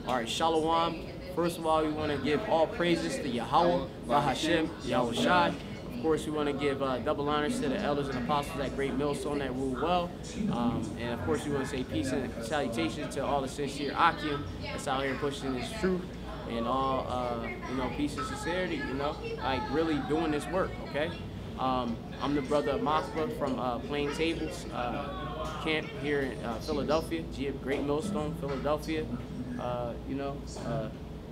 All right, Shalom. First of all, we want to give all praises to Yahweh, Bahashem, Yahweh Shai. Of course, we want to give double honors to the elders and apostles at Greatmillstone that rule well. And of course, we want to say peace and salutations to all the sincere Akim that's out here pushing this truth and all, peace and sincerity, like really doing this work, okay? I'm the brother Makba from Plaintables camp here in Philadelphia, Greatmillstone, Philadelphia.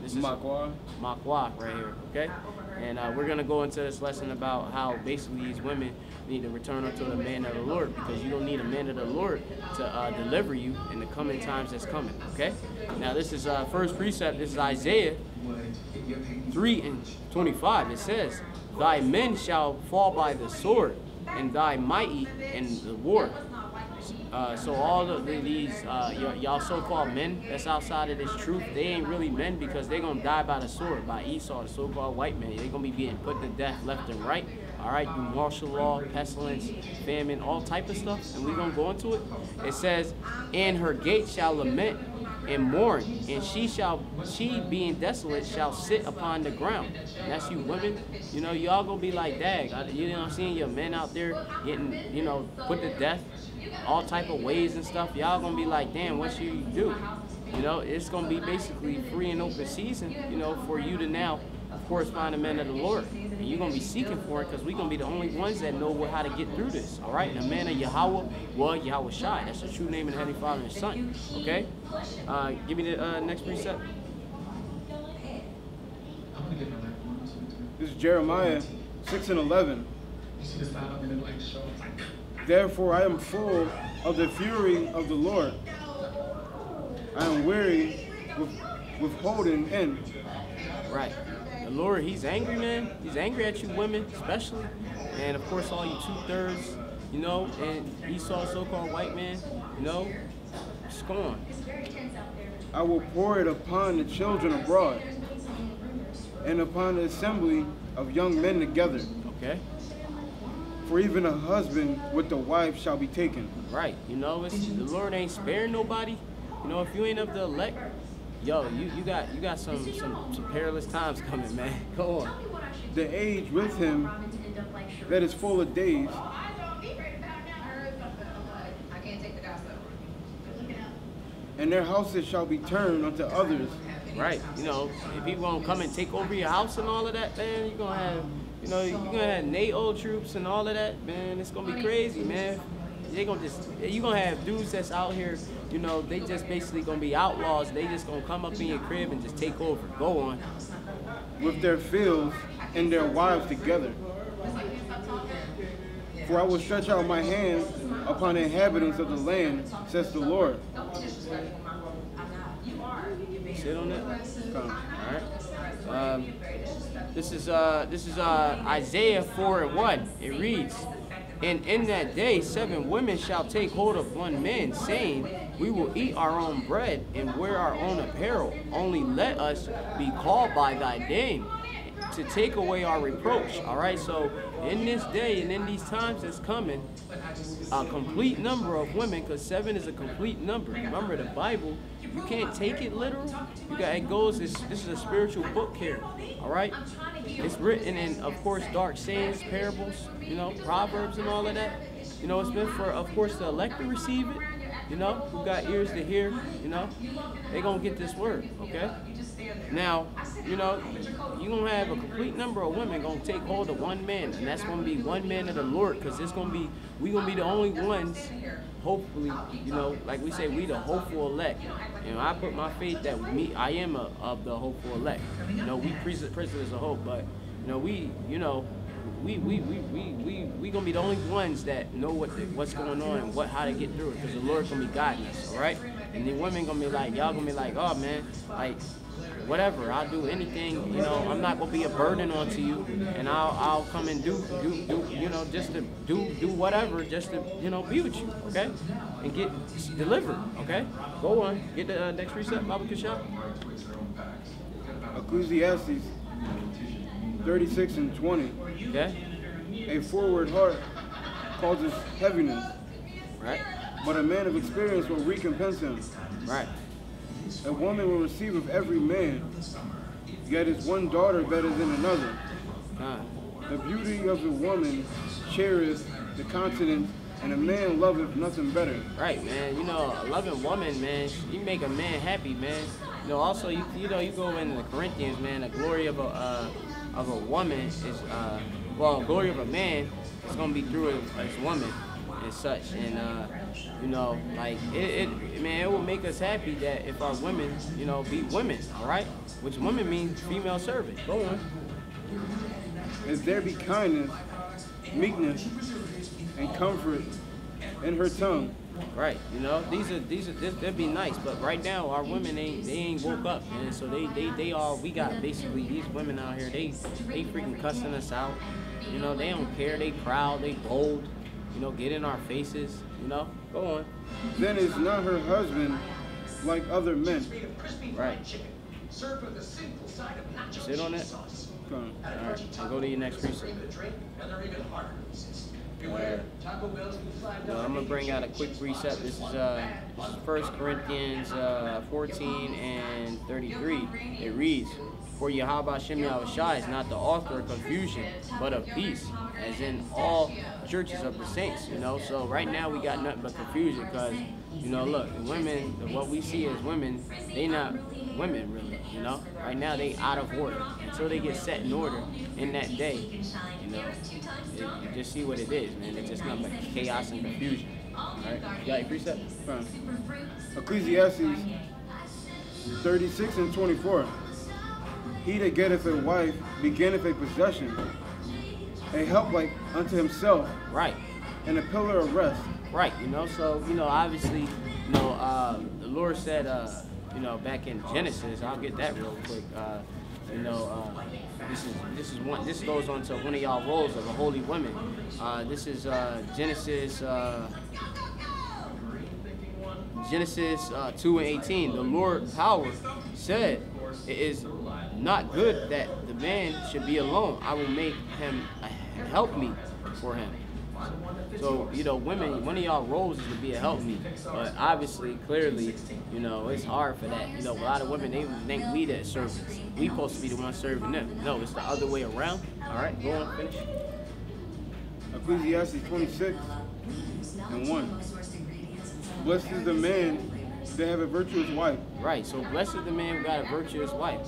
This is Makwa right here, okay? And we're going to go into this lesson about how basically these women need to return unto the man of the Lord, because you don't need a man of the Lord to deliver you in the coming times that's coming, okay? Now this is first precept. This is Isaiah 3:25. It says, "Thy men shall fall by the sword, and thy mighty in the war." So all of these y'all so-called men that's outside of this truth, they ain't really men, because they're gonna die by the sword, by Esau, the so-called white man. They're gonna be getting put to death left and right. All right, through martial law, pestilence, famine, all type of stuff, and we're gonna go into it. It says, "And her gate shall lament and mourn, and she being desolate shall sit upon the ground." And that's you women. Y'all gonna be like, "Dag," you know what I'm saying? Your men out there getting, put to death, all type of ways and stuff. Y'all gonna be like, "Damn, what should you do?" It's gonna be basically free and open season, for you to now, of course, find the men of the Lord. And you're going to be seeking for it, because we're going to be the only ones that know how to get through this. All right? And the man of Yahweh, Yahweh Shai. That's the true name of the Heavenly Father and His Son. Okay? Give me the next precept. This is Jeremiah 6:11. "Therefore I am full of the fury of the Lord. I am weary with withholding in." Right. The Lord, He's angry, man. He's angry at you women, especially. And of course, all you 2/3, and Esau, so-called white man, scorn. "I will pour it upon the children abroad, and upon the assembly of young men together. Okay. For even a husband with the wife shall be taken." Right. The Lord ain't sparing nobody. If you ain't of the elect, yo, you got some perilous times coming, man. Go on. "The age with him that is full of days, and their houses shall be turned unto others." Right. If people gonna come and take over your house and all of that, man, you're gonna have, you're gonna have NATO troops and all of that, man. It's gonna be crazy, man. You're gonna have dudes that's out here, they just basically gonna be outlaws. They just gonna come up in your crib and just take over. Go on. "With their fields and their wives together. For I will stretch out my hand upon the inhabitants of the land, says the Lord." Sit on it. Come. All right. This is Isaiah 4:1. It reads, "And in that day 7 women shall take hold of one man, saying, We will eat our own bread and wear our own apparel. Only let us be called by thy name, to take away our reproach." All right, so in this day and in these times that's coming, a complete number of women, because 7 is a complete number. Remember, the Bible, you can't take it literal. This is a spiritual book here. All right, it's written in, of course, dark sayings, parables, Proverbs and all of that. It's meant for, of course, the elect to receive it. Who got ears to hear, they gonna get this word, okay? Now, you're gonna have a complete number of women gonna take hold of one man, and that's gonna be one man of the Lord, because we gonna be the only ones, hopefully, like we say, we the hopeful elect. I put my faith that I am of the hopeful elect. We prisoners of hope, but we gonna be the only ones that know what's going on and how to get through it, because the Lord's gonna be guiding us, all right? And the women gonna be like, y'all gonna be like, "Oh man, like whatever, I'll do anything, I'm not gonna be a burden onto you, and I'll come and do just to do whatever, just to be with you, okay, and get delivered, okay." Go on, get the next precept, Baba Kishah. Ecclesiastes 36:20. Okay. "A forward heart causes heaviness, Right. but a man of experience will recompense him." Right. A woman will receive of every man, yet is one daughter better than another. The beauty of the woman cherisheth the continence, and a man loveth nothing better. Right, man. You know, a loving woman, man, you make a man happy, man. You know, also, you go into the Corinthians, man. The glory of a woman is, well, glory of a man is gonna be through his woman and such. And you know, like man, it will make us happy that if our women, you know, be women, all right? Which women means female servant. Go on. If there be kindness, meekness, and comfort in her tongue. Right, you know, they'd be nice, but right now our women ain't woke up, man. So we got basically these women out here, they freaking cussing us out. You know, they don't care, they proud, they bold, you know, get in our faces, you know. Go on. Then is not her husband like other men. Right. Sit on it. Alright, I'll go to your next precept. I'm gonna bring out a quick precept. This is 1 Corinthians 14 and 33. It reads, "For Yahweh Hashem Yahushua is not the author of confusion, but of peace, as in all churches of the saints." You know, so right now we got nothing but confusion because, you know, look, the women, what we see as women, they not women really. You know, right now they out of order. Until they get set in order in that day, you know, you just see what it is, man. It's just nothing but chaos and confusion. All right, you got your precept? Fine. Ecclesiastes 36 and 24. He that getteth a wife beginneth a possession, a help like unto himself, right, and a pillar of rest. Right, you know, so, you know, obviously, you know, the Lord said, you know, back in Genesis, I'll get that real quick, you know, this goes on to one of y'all roles of a holy woman. This is Genesis 2 and 18. The Lord power said, "It is not good that the man should be alone. I will make him a helpmeet for him." So, you know, women, one of y'all roles is to be a helpmeet. But obviously, clearly, you know, it's hard for that. You know, a lot of women, they think we that servants. We supposed to be the ones serving them. No, it's the other way around. All right, go on, finish. Ecclesiastes 26 and 1. Blessed is the man that have a virtuous wife. Right, so blessed is the man who got a virtuous wife.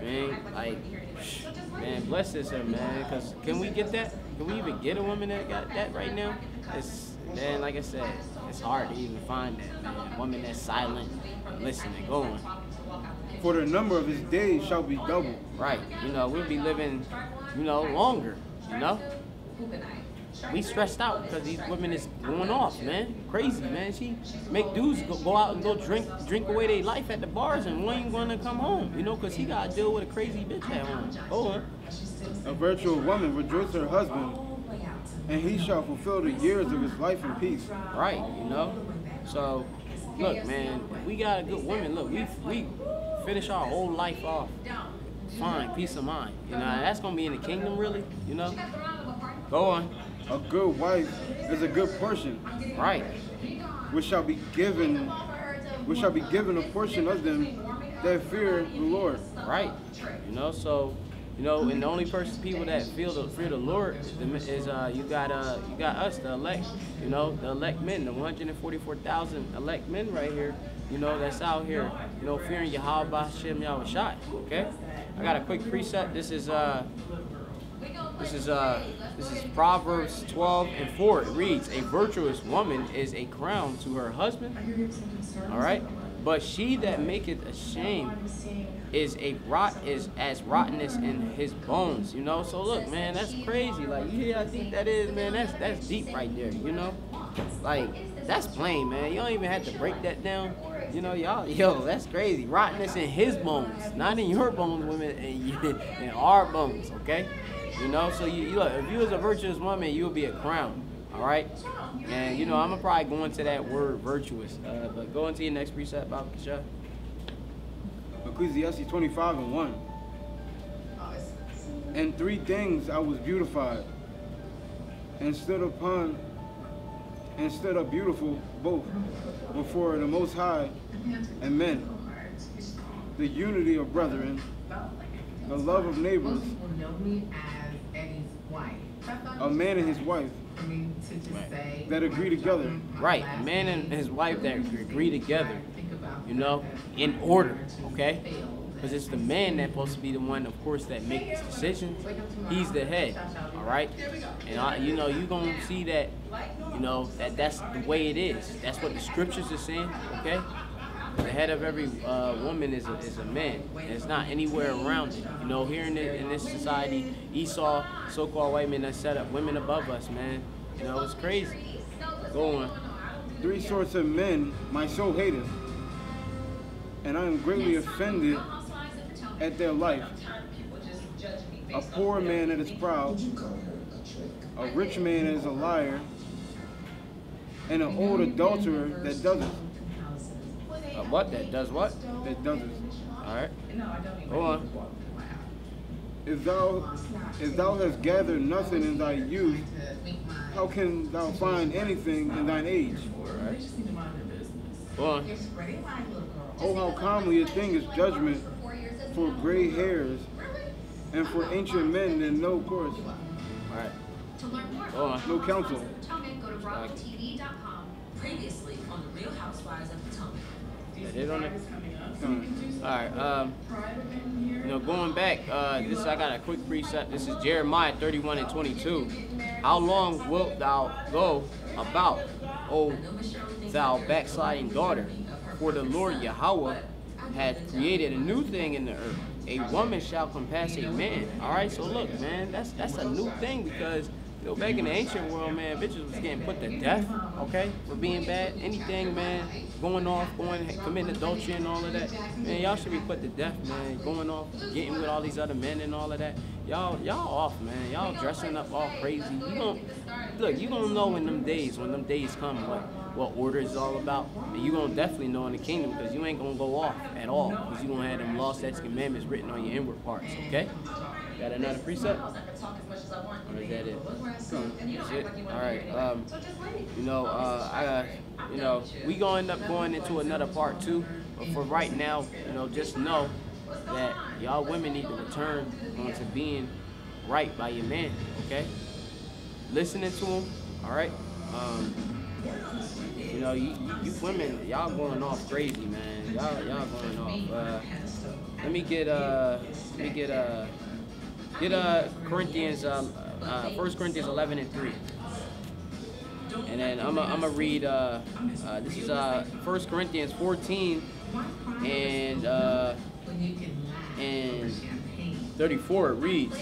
Man, like, man, bless this her, man, because can we get that? Can we even get a woman that got that right now? It's, man, like I said, it's hard to even find that, man. A woman that's silent, listening, going. For the number of his days shall be double. Right, you know, we'll be living, you know, longer, you know? We stressed out because these women is going off, man. Crazy, man. She make dudes go out and go drink away their life at the bars, and one ain't gonna come home, you know, because he got to deal with a crazy bitch at home. Hold on. A virtuous woman rejoices her husband, and he shall fulfill the years of his life in peace. Right, you know. So, look, man, we got a good woman. Look, we finish our whole life off fine, peace of mind. You know, that's gonna be in the kingdom, really. You know. Go on. A good wife is a good portion. Right. Which shall be given a portion of them that fear the Lord. Right. You know, so, you know, and the only people that fear the Lord is you got us, the elect, you know, the elect men, the 144,000 elect men right here, you know, that's out here, you know, fearing Yahweh Hashem Yahushua. Okay? I got a quick precept. This is Proverbs 12 and 4. It reads, "A virtuous woman is a crown to her husband." All right, but she that maketh ashamed is as rottenness in his bones. You know, so look, man, that's crazy. Like, you hear how deep that is, man? That's deep right there. You know, like, that's plain, man. You don't even have to break that down. You know, y'all, that's crazy. Rottenness in his bones, not in your bones, women, in our bones. Okay. You know, so you look, if you was a virtuous woman, you would be a crown, all right? And, you know, I'm going to probably go into that word virtuous. But go into your next precept, Bob Kasha. Ecclesiastes 25 and 1. And three things I was beautified, and stood up beautiful both before the Most High and men. the unity of brethren, the love of neighbors, a man and his wife that agree together. Right, a man and his wife that agree together, you know, in order, okay? Because it's the man that's supposed to be the one, of course, that makes this decision. He's the head, all right? And, you know, you're going to see that, you know, that's the way it is. That's what the scriptures are saying, okay? The head of every woman is a man. And it's not anywhere around it. You know, here in this society, Esau, so-called white men that set up women above us, man. You know, it's crazy. Go on. 3 sorts of men my soul hateth, and I am greatly offended at their life. A poor man that is proud, a rich man that is a liar, and an old adulterer that does it. What? That does what? That does it. All right. Go on. If thou hast gathered nothing in thy youth, how can thou find anything in thine age? All right. Go on. Oh, how calmly a thing is judgment for gray hairs and for ancient men that know course. All right. Go on. No counsel. Previously on the Real Housewives of Potomac. That it on it? All right. You know, going back, I got a quick precept. This is Jeremiah 31 and 22. How long wilt thou go about, O thou backsliding daughter? For the Lord Yahweh hath created a new thing in the earth. A woman shall compass a man. All right. So look, man, that's a new thing because. You know, back in the ancient world, man, bitches was getting put to death, okay, for being bad. Anything, man, going off, committing adultery and all of that. Man, y'all should be put to death, man. Going off, getting with all these other men and all of that. Y'all off, man. Y'all dressing up all crazy. You gonna know when them days come, what order is all about. And you gonna definitely know in the kingdom because you ain't gonna go off at all because you gonna have them law, statutes, commandments written on your inward parts, okay? Got another precept? Or is that it? That's it? All right. You know, we gonna end up going into another part too. But for right now, you know, just know that y'all women need to return onto being right by your man. Okay? Listening to him. All right. You know, you women, y'all going off crazy, man. Y'all going off. Let me get Corinthians, 1 Corinthians 11 and 3. And then I'm gonna read, this is 1 Corinthians 14 and 34. It reads,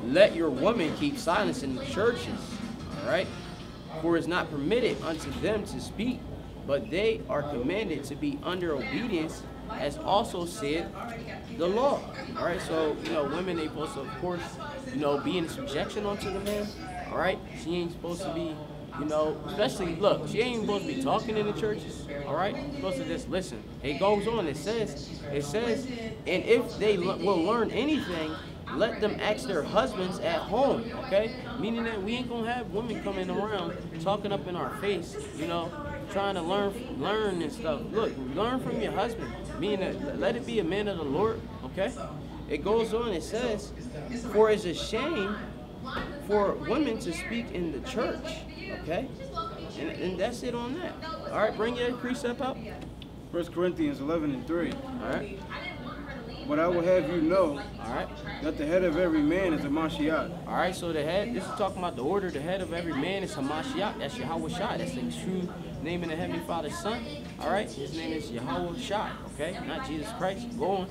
let your women keep silence in the churches, all right? For it is not permitted unto them to speak, but they are commanded to be under obedience, as also said the law. All right, so, you know, women, they supposed to, of course, you know, be in subjection onto the man. All right, she ain't supposed to be, you know, especially, look, she ain't supposed to be talking in the churches. All right, she's supposed to just listen. It goes on, it says, and if they will learn anything, let them ask their husbands at home, okay? Meaning that we ain't gonna have women coming around talking up in our face, you know, trying to learn and stuff. Look, learn from your husband. Meaning that let it be a man of the Lord, okay? It goes on, it says, for it's a shame for women to speak in the church, okay? And that's it on that. All right, bring your precept up. 1 Corinthians 11 and 3. All right. But I will have you know, all right, that the head of every man is a Mashiach. All right, so the head, this is talking about the order, the head of every man is Hamashiach. That's Yahweh Shai. That's the true name of the Heavenly Father's Son. All right, his name is Yahweh Shai, okay? Not Jesus Christ. Go on.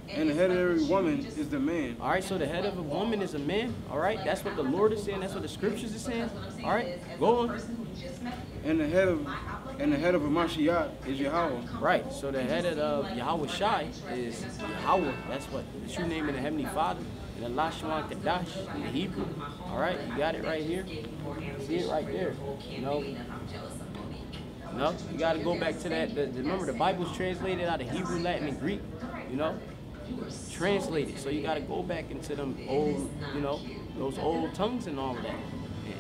And the head of every woman is the man. All right, so the head of a woman is a man. All right, that's what the Lord is saying. That's what the scriptures are saying. All right, go on. And the head of a Mashiach is Yahweh. Right, so the head of Yahweh Shai is Yahweh. That's what the true name of the Heavenly Father. And Allah Shwan Kadash in the Hebrew. All right, you got it right here. See it right there. You know, you got to go back to that. Remember, the Bible's translated out of Hebrew, Latin, and Greek. You know, translated. So you got to go back into them old, you know, those old tongues and all of that,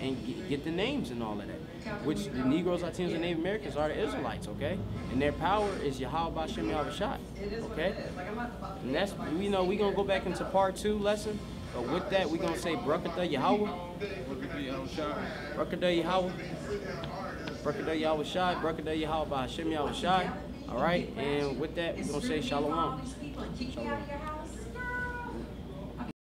and get the names and all of that. which the Negroes, Latinos, and Native Americans are the Israelites, okay? And their power is Yahweh Bashem Yahushai, okay? And that's, we know we're going to go back into part 2 lesson, but with that, we're going to say Brakatah Yahweh, Brakatah Yahweh, Brakatah Yahushai, Brakatah Yahweh Bashem Yahushai, all right? And with that, we're going to say Shalom. Shalom.